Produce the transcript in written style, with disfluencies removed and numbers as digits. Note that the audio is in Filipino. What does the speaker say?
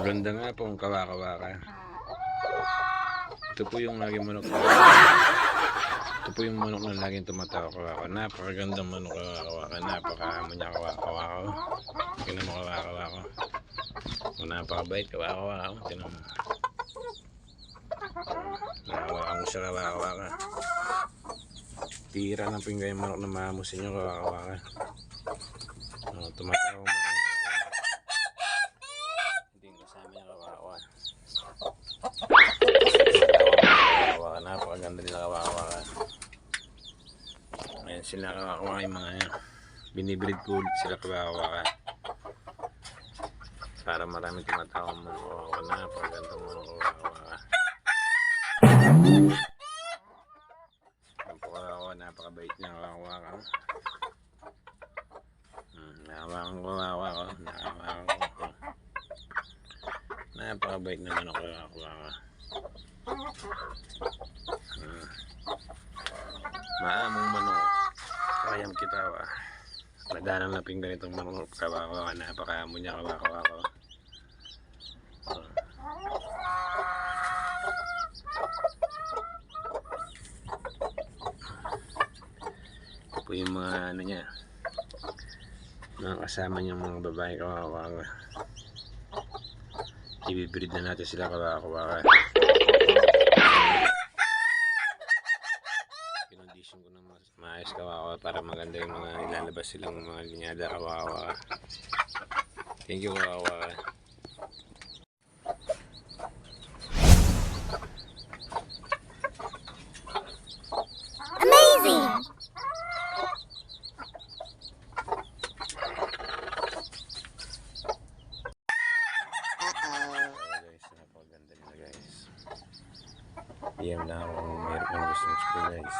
Maganda nga po ang kawaka-waka. Ito po yung laging manok. Ito po yung manok na laging tumatawa-kawaka. Napakaganda manok kawaka-waka. Napakaamo niya kawaka-waka. Tingnan mo kawaka-waka. Napakabait kawaka-waka. Tingnan mo. Nahawakan ko siya kawaka-waka. Tira ng pinggay yung manok na mahamusin nyo kawaka-waka. Tumatawa mo. Napakaganda nila kawaka-waka. Ayan sila kawaka-waka, yung mga yan. Binibreed ko ulit sila kawaka-waka para marami tumatawag mo kawaka. Napakaganda mo kawaka-waka. Napakabait niya kawaka-waka. Nahawakan ko kawaka-waka. Napakabait naman ako kawaka-waka. Maamong manok, kayang kita ba? Laganang laping ganitong manok kawaka-waka. Napakaamo niya kawaka-waka. Ito po yung mga ano niya, mga kasama niyang mga babae kawaka-waka. Ibibreed na natin sila kawaka-waka. Kinondisyon ko na maayos kawaka para maganda yung mga ilalabas silang mga linyada kawaka. Thank you kawaka. Amazing! Guys, napakaganda nila guys. PM na ako kung mayroon kang gusto guys.